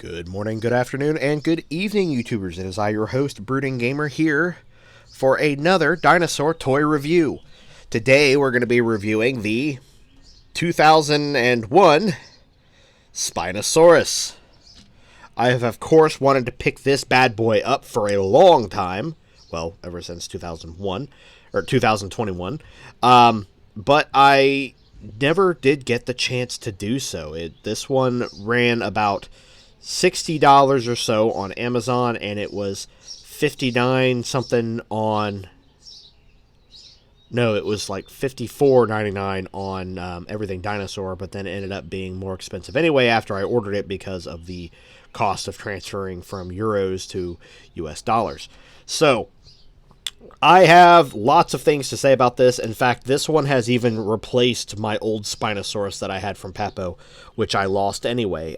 Good morning, good afternoon, and good evening, YouTubers. It is I, your host, Brooding Gamer, here for another dinosaur toy review. Today, we're going to be reviewing the 2001 Spinosaurus. I have, of course, wanted to pick this bad boy up for a long time. Well, ever since 2001, or 2021. But I never did get the chance to do so. This one ran about $60 or so on Amazon, and it was 59 something on, no, it was like $54.99 on Everything Dinosaur, but then it ended up being more expensive anyway after I ordered it because of the cost of transferring from euros to US dollars. So I have lots of things to say about this. In fact, this one has even replaced my old Spinosaurus that I had from Papo, which I lost anyway,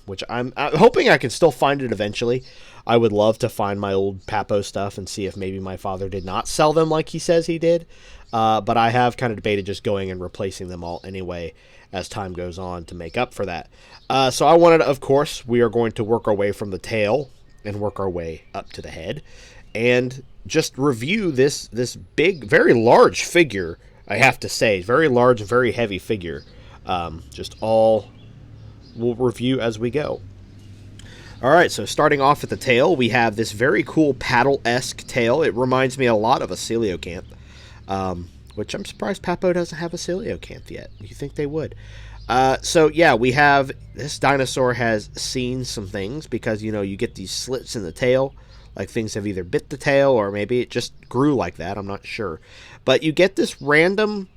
which I'm hoping I can still find it eventually. I would love to find my old Papo stuff and see if maybe my father did not sell them like he says he did. But I have kind of debated just going and replacing them all anyway as time goes on to make up for that. So I wanted, of course, we are going to work our way from the tail and work our way up to the head and just review this big, very large figure, I have to say. Very large, very heavy figure. Just all we'll review as we go. Alright, so starting off at the tail, we have this very cool paddle-esque tail. It reminds me a lot of a coelacanth, which I'm surprised Papo doesn't have a coelacanth yet. You think they would. So yeah, we have, this dinosaur has seen some things because, you know, you get these slits in the tail. Like things have either bit the tail or maybe it just grew like that. I'm not sure. But you get this random,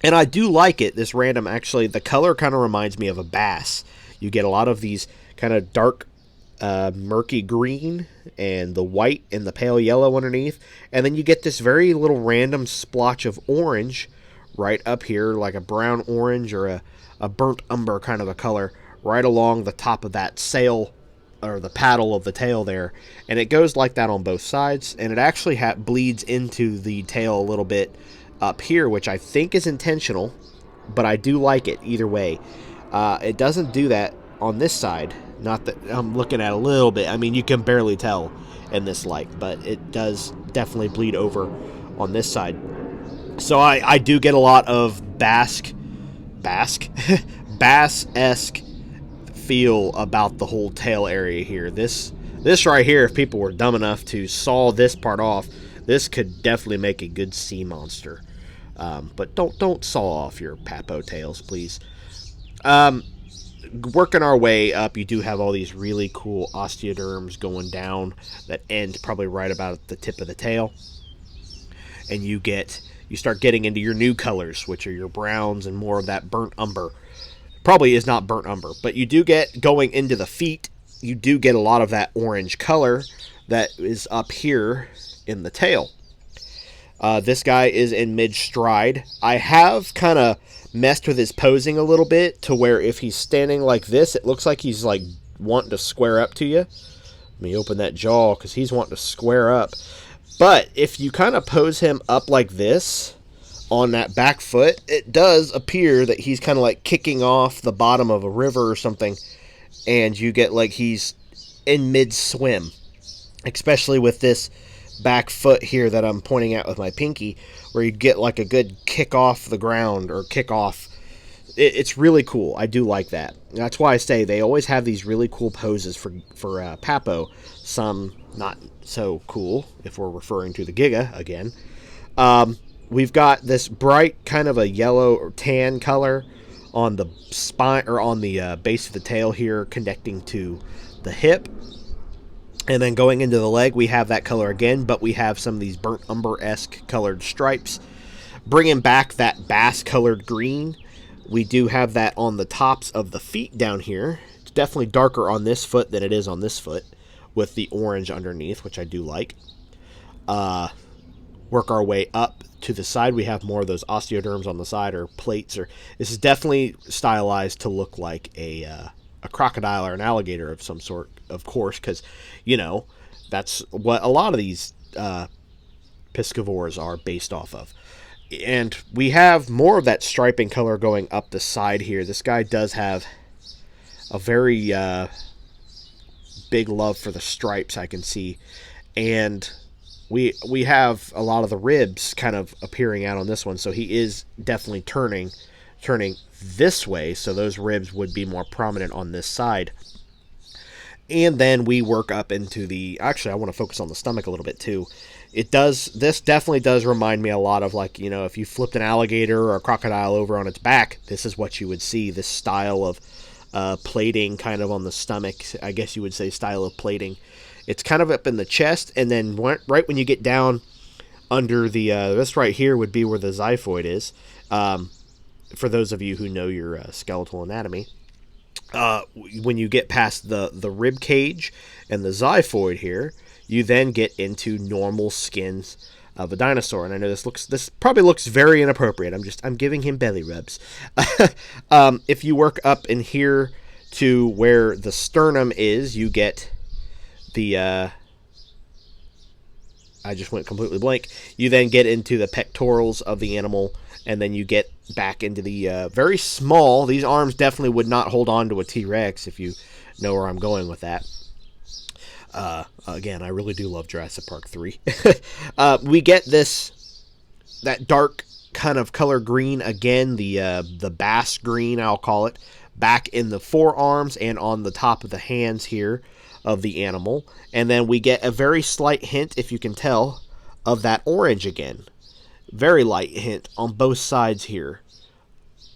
and I do like it, this random, actually, the color kind of reminds me of a bass. You get a lot of these kind of dark, murky green and the white and the pale yellow underneath. And then you get this very little random splotch of orange right up here, like a brown orange or a burnt umber kind of a color right along the top of that sail or the paddle of the tail there, and it goes like that on both sides, and it actually bleeds into the tail a little bit up here, which I think is intentional, but I do like it either way. It doesn't do that on this side, not that I'm looking at a little bit. I mean, you can barely tell in this light, but it does definitely bleed over on this side. So I do get a lot of bass-esque feel about the whole tail area here. This right here, if people were dumb enough to saw this part off, this could definitely make a good sea monster. But don't saw off your Papo tails, please. Working our way up, you do have all these really cool osteoderms going down that end probably right about at the tip of the tail, and you start getting into your new colors, which are your browns and more of that burnt umber. Probably is not burnt umber, but you do get, going into the feet, you do get a lot of that orange color that is up here in the tail. This guy is in mid-stride. I have kind of messed with his posing a little bit to where if he's standing like this, it looks like he's like wanting to square up to you. Let me open that jaw because he's wanting to square up. But if you kind of pose him up like this on that back foot, it does appear that he's kind of like kicking off the bottom of a river or something, and you get like he's in mid-swim, especially with this back foot here that I'm pointing at with my pinky, where you get like a good kick off the ground or kick off. It's really cool. I do like that. That's why I say they always have these really cool poses for Papo. Some not so cool if we're referring to the Giga again. We've got this bright kind of a yellow or tan color on the spine or on the base of the tail here, connecting to the hip. And then going into the leg, we have that color again, but we have some of these burnt umber-esque colored stripes. Bringing back that bass-colored green, we do have that on the tops of the feet down here. It's definitely darker on this foot than it is on this foot, with the orange underneath, which I do like. Work our way up to the side. We have more of those osteoderms on the side, or plates. Or this is definitely stylized to look like a crocodile or an alligator of some sort, of course, because, you know, that's what a lot of these piscivores are based off of. And we have more of that striping color going up the side here. This guy does have a very big love for the stripes, I can see. And we have a lot of the ribs kind of appearing out on this one, so he is definitely turning this way, so those ribs would be more prominent on this side. And then we work up into the... Actually, I want to focus on the stomach a little bit too. This definitely does remind me a lot of, like, you know, if you flipped an alligator or a crocodile over on its back, this is what you would see. This style of plating kind of on the stomach, I guess you would say style of plating. It's kind of up in the chest, and then right when you get down under the... this right here would be where the xiphoid is. For those of you who know your skeletal anatomy. When you get past the rib cage and the xiphoid here, you then get into normal skins of a dinosaur. And I know this probably looks very inappropriate. I'm giving him belly rubs. If you work up in here to where the sternum is, you get the I just went completely blank. You then get into the pectorals of the animal, and then you get back into the very small... These arms definitely would not hold on to a T-Rex, if you know where I'm going with that. Again, I really do love Jurassic Park 3. We get that dark kind of color green again, the bass green, I'll call it, back in the forearms and on the top of the hands here of the animal. And then we get a very slight hint, if you can tell, of that orange again. Very light hint on both sides here,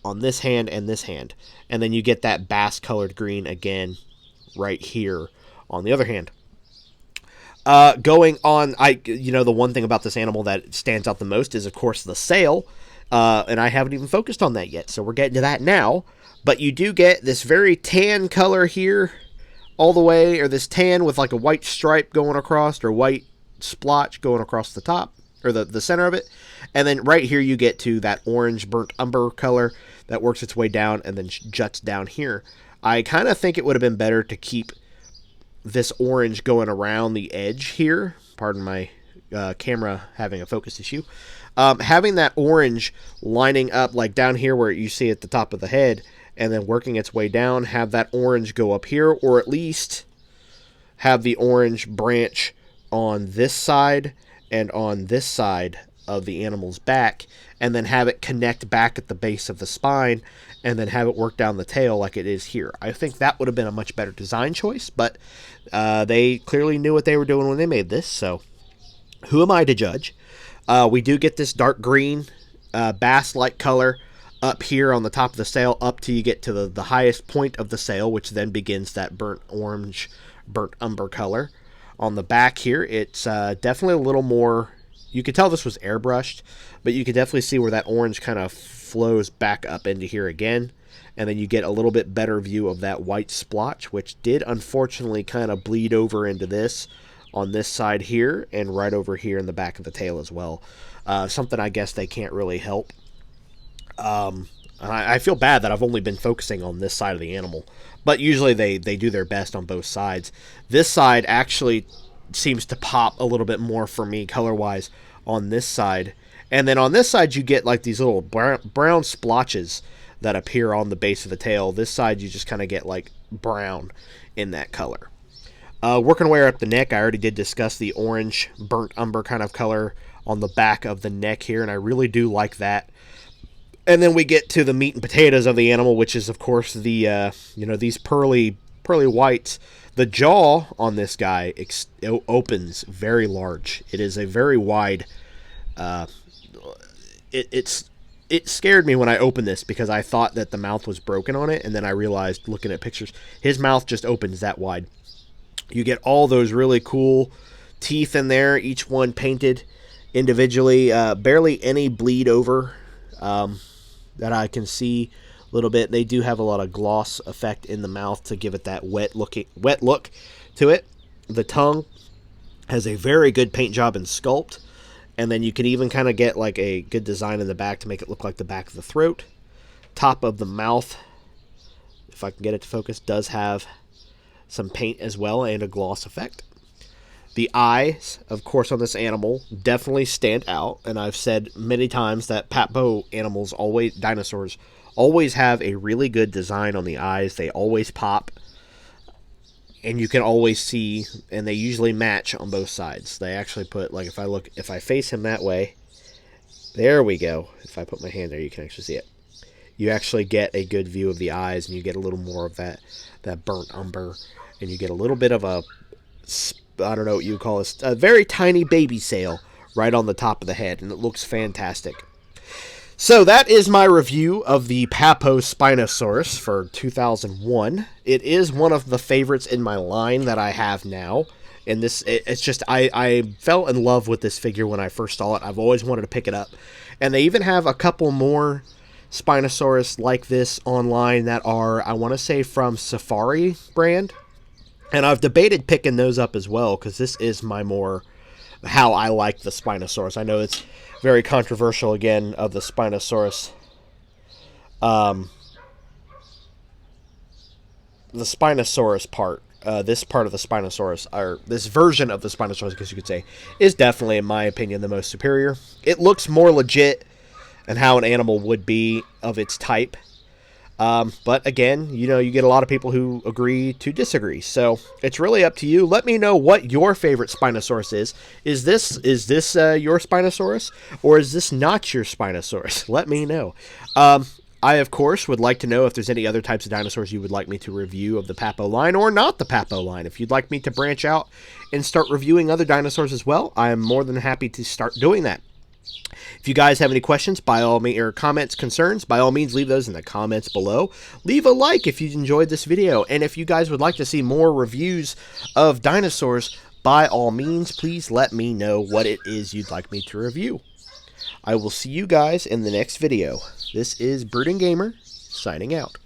on this hand and this hand. And then you get that bass colored green again right here on the other hand. Going on, the one thing about this animal that stands out the most is, of course, the sail. And I haven't even focused on that yet, so we're getting to that now. But you do get this very tan color here all the way, or this tan with like a white stripe going across, or white splotch going across the top, or the center of it. And then right here you get to that orange burnt umber color that works its way down and then juts down here. I kind of think it would have been better to keep this orange going around the edge here. Pardon my camera having a focus issue. Having that orange lining up like down here where you see at the top of the head, and then working its way down, have that orange go up here, or at least have the orange branch on this side and on this side of the animal's back, and then have it connect back at the base of the spine, and then have it work down the tail like it is here. I think that would have been a much better design choice, but they clearly knew what they were doing when they made this, so who am I to judge? We do get this dark green, bass-like color up here on the top of the sail, up till you get to the highest point of the sail, which then begins that burnt orange, burnt umber color. On the back here, it's definitely a little more... You could tell this was airbrushed, but you could definitely see where that orange kind of flows back up into here again. And then you get a little bit better view of that white splotch, which did unfortunately kind of bleed over into this on this side here, and right over here in the back of the tail as well. Something I guess they can't really help. I feel bad that I've only been focusing on this side of the animal, but usually they do their best on both sides. This side actually seems to pop a little bit more for me color-wise on this side. And then on this side you get like these little brown splotches that appear on the base of the tail. This side you just kind of get like brown in that color. Working our way up the neck, I already did discuss the orange burnt umber kind of color on the back of the neck here, and I really do like that. And then we get to the meat and potatoes of the animal, which is, of course, the these pearly whites. The jaw on this guy opens very large. It is a very wide... It scared me when I opened this because I thought that the mouth was broken on it, and then I realized, looking at pictures, his mouth just opens that wide. You get all those really cool teeth in there, each one painted individually. Barely any bleed over that I can see a little bit. They do have a lot of gloss effect in the mouth to give it that wet look to it. The tongue has a very good paint job and sculpt. And then you can even kind of get like a good design in the back to make it look like the back of the throat. Top of the mouth, if I can get it to focus, does have some paint as well and a gloss effect. The eyes, of course, on this animal definitely stand out. And I've said many times that Papo animals, dinosaurs, always have a really good design on the eyes. They always pop. and you can always see, and they usually match on both sides. They actually put, like, if I face him that way, there we go. If I put my hand there, you can actually see it. You actually get a good view of the eyes, and you get a little more of that burnt umber, and you get a little bit of a, I don't know what you would call it, a very tiny baby sail right on the top of the head, and it looks fantastic. So that is my review of the Papo Spinosaurus for 2001. It is one of the favorites in my line that I have now. And it's just, I fell in love with this figure when I first saw it. I've always wanted to pick it up. And they even have a couple more Spinosaurus like this online that are, I want to say, from Safari brand. And I've debated picking those up as well, because this is how I like the Spinosaurus. I know it's very controversial, again, of the Spinosaurus. The Spinosaurus part, this part of the Spinosaurus, or this version of the Spinosaurus, I guess you could say, is definitely, in my opinion, the most superior. It looks more legit and how an animal would be of its type. But again, you get a lot of people who agree to disagree. So it's really up to you. Let me know what your favorite Spinosaurus is. Is this your Spinosaurus, or is this not your Spinosaurus? Let me know. I, of course, would like to know if there's any other types of dinosaurs you would like me to review of the Papo line, or not the Papo line. If you'd like me to branch out and start reviewing other dinosaurs as well, I am more than happy to start doing that. If you guys have any questions, by all means, or comments, concerns, by all means, leave those in the comments below. Leave a like if you enjoyed this video. And if you guys would like to see more reviews of dinosaurs, by all means, please let me know what it is you'd like me to review. I will see you guys in the next video. This is Brooding Gamer, signing out.